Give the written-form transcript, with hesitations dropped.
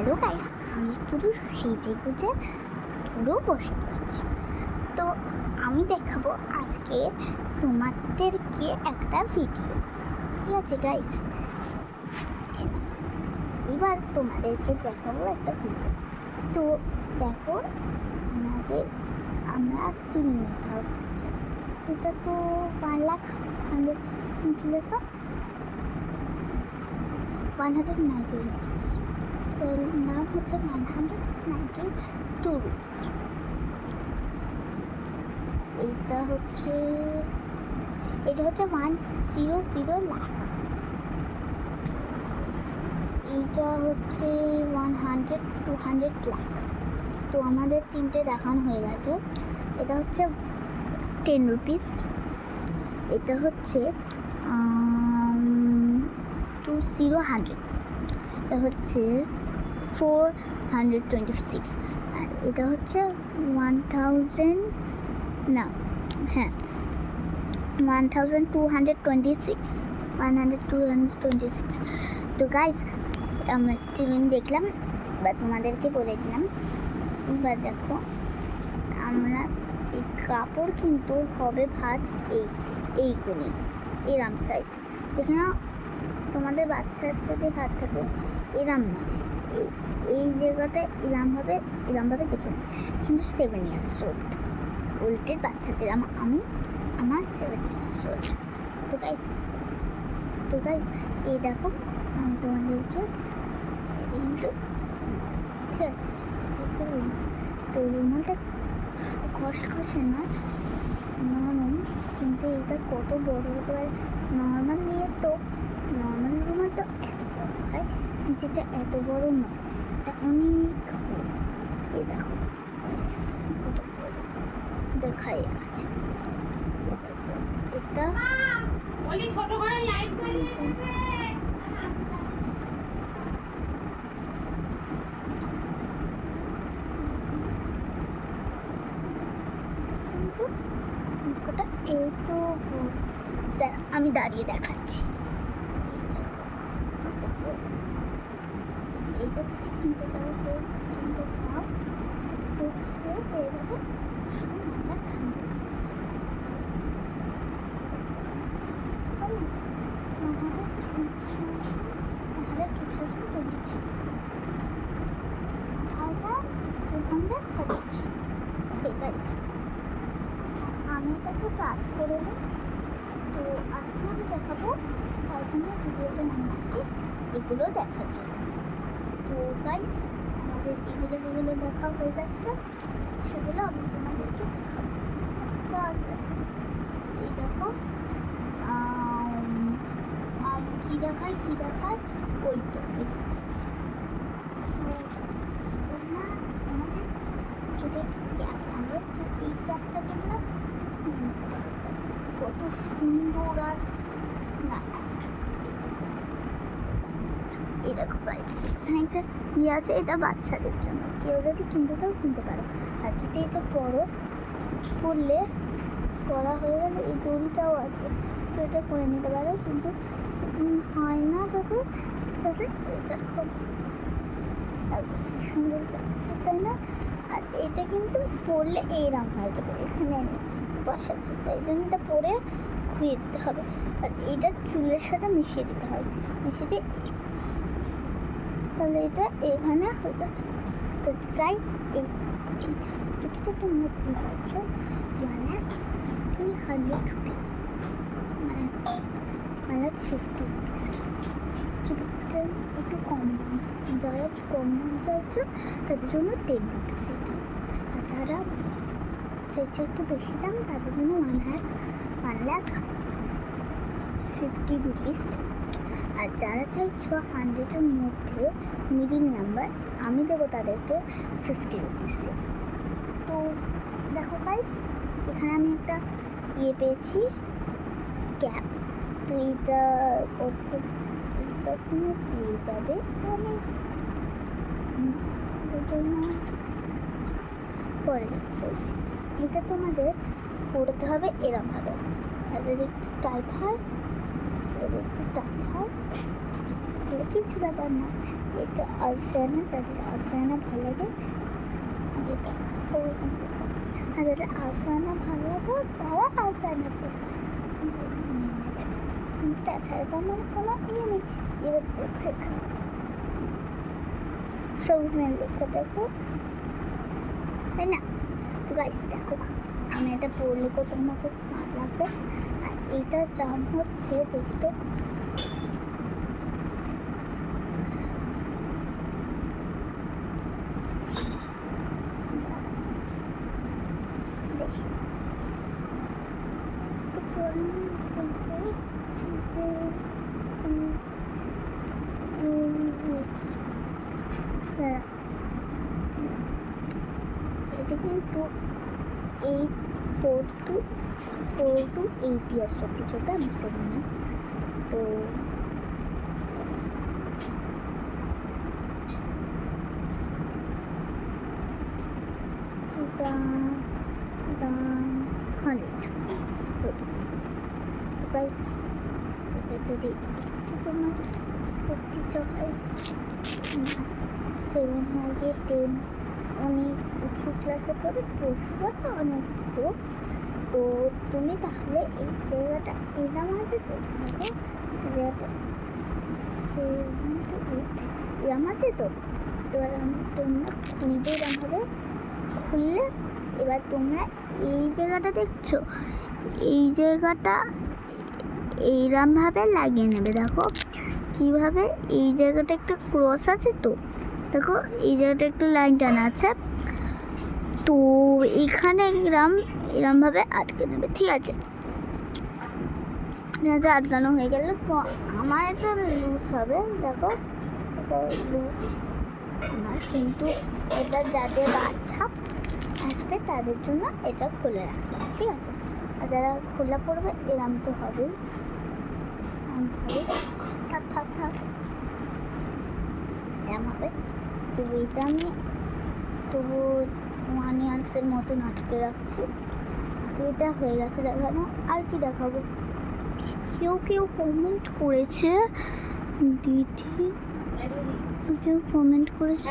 Hello guys, আমি পুরো সেজে গুজে পুরো বসে পড়েছি। তো আমি দেখাবো আজকে তোমাদেরকে একটা ভিডিও, ঠিক আছে গাইস? এবার তোমাদেরকে দেখাবো একটা ভিডিও। তো দেখো, আমরা চিনি লেখা হচ্ছে, এটা তো 1,00,000 নিচে লেখা 190 রুপিস। নাম হচ্ছে 192 রুপিস। এটা হচ্ছে 100 লাখ। এইটা হচ্ছে 200 লাখ। তো আমাদের তিনটে দেখানো হয়ে গেছে। এটা হচ্ছে 10 রুপিস। এটা হচ্ছে 2000। এটা হচ্ছে 426। আর এটা হচ্ছে 1226। তো গাইস, আমরা চিরুন দেখলাম বা তোমাদেরকে বলে দিলাম। এবার দেখো, আমরা এই কাপড় কিন্তু হবে ভাঁজ এইগুলি এরাম সাইজ। দেখে না, তোমাদের বাচ্চার যদি হাত থাকে এরাম না, এই জায়গাটা এরামভাবে দেখে না, কিন্তু 7 years old ওল্ডের বাচ্চা যেরাম আমার 7 years old। তো গাইস এই দেখো, আমি তোমাদেরকে কিন্তু ঠিক আছে, রুমাল। তো রুমালটা খসখসে নয়, নরম, কিন্তু এটা কত বড় হতে পারে। নর্মাল রুমাল তো এত বড় হয়, কিন্তু এটা এত বড় নয়, এটা অনেক বড়। এই দেখো কত বড় দেখায় এখানে। এটা ছোট করে লাইট এই তো আমি দাঁড়িয়ে দেখাচ্ছি। এইটা যদি কিনতে চাও পেয়ে যাবে 1,233। আমি এটাকে পাঠ করে নিই। তো আজকে আমি দেখাবো, তার জন্য ভিডিওটা নিয়েছি এগুলো দেখার জন্য। তো গাইস, আমাদের এগুলো যেগুলো দেখা হয়ে যাচ্ছে সেগুলো আমি তোমাদেরকে দেখাবো। এই দেখো, কী দেখায় ওই তো আমাদের যদি একটা ক্যাপ লাগে, তো এই ক্যাপটা তোমরা কত সুন্দর আর নাইস। এই দেখো গাইস, এখানে একটা আছে, এটা বাচ্চাদের জন্য। কেউ যদি কিনতে চাও কিনতে পারো। আর যদি এটা পরলে করা হয়ে গেলে এই দড়িটাও আছে, তো এটা করে নিতে পারো, কিন্তু হয় না দেখো। দেখো সুন্দর লাগছে, তাই না? আর এটা কিন্তু পরলে এইরকম হয়ে যাবে, এখানে নেই বসাচ্ছে, তাই জন্য এটা পরে ঘুরিয়ে দিতে হবে। আর এইটা চুলের সাথে মিশিয়ে দিতে হবে, মিশিয়ে দিয়ে তাহলে এটা এখানে হয়ে যাবে। তো গাইস, এইটা টুপিটা তোমরা পেয়ে যাচ্ছ 1,300 রুপিস, মানে 1,50 রুপিস। চুপিটা একটু কম দাম, যারা কম দাম চাইছো তাদের জন্য 10 রুপিস এটা। আর যারা চাইছো একটু বেশি দাম, তাদের জন্য 1,50 রুপিস। আর যারা চাইছো 100-এর মধ্যে মিডিল নাম্বার, আমি দেবো তাদেরকে 50 রুপিসে। তো দেখো গাইস, এখানে আমি একটা পেয়েছি ক্যাপ। তো এইটা তুমি পেয়ে যাবে অনেক জন্য। পরে বলছি, এটা তোমাদের পড়তে হবে এরমভাবে। আর যদি একটু টাইট হয় তাহলে কিছু ব্যাপার না, এটা আলসানা, যাদের আলসানা ভালো লাগে, আর এটা ফ্রোজেন লেখা। আর যাদের আলসানা ভালো লাগে তারা আলসানা নিয়ে নেবে, কিন্তু তাছাড়া তো আমার কোনো ইয়ে নেই। এবার দেখো ফ্রোজেন লেখা, দেখো, তাই না? তো গাইস দেখো, আমি এটা পড়লে কত আমাকে স্মার্ট লাগছে। আর এইটার দাম হচ্ছে, দেখতো, দেখি তো এটা কিন্তু 4 to 8 ইয়ার্স অব্দি চলবে। আমি 7 ইয়ার্স। তো এটা দাম 100 রুপিস। তো গাইস, এটা যদি একটু জন্য করতে চাও, 7 হয়ে গিয়ে 10 অনেক উঁচু ক্লাসে পড়ে, 12 অনেক বড়। তো তুমি তাহলে এই জায়গাটা এরম আছে, তো দেখো জায়গাটা 7 to 8 এরম আছে। তো এবার তোমরা খুলবে এরমভাবে, খুললে এবার তোমরা এই জায়গাটা দেখছো, এই জায়গাটা এইরমভাবে লাগিয়ে নেবে। দেখো কীভাবে, এই জায়গাটা একটা ক্রস আছে, তো দেখো এই জায়গাটা একটু লাইন টানা আছে, তো এখানে এরমভাবে আটকে নেবে, ঠিক আছে? আটকানো হয়ে গেলে তো আমার এটা লুজ হবে, দেখো এটা লুজ আমার, কিন্তু এটা যাদের বাচ্চা আসবে তাদের জন্য এটা খুলে রাখবে, ঠিক আছে? আর যারা খোলা পড়বে এরম তো হবেই, থাক এরম হবে। তো এটা আমি তবু 1 ইয়ার্সের মতন আটকে রাখছি। তো এটা হয়ে গেছে দেখানো। আর কি দেখাবো? কেউ কমেন্ট করেছে, দিদি কেউ কমেন্ট করেছে,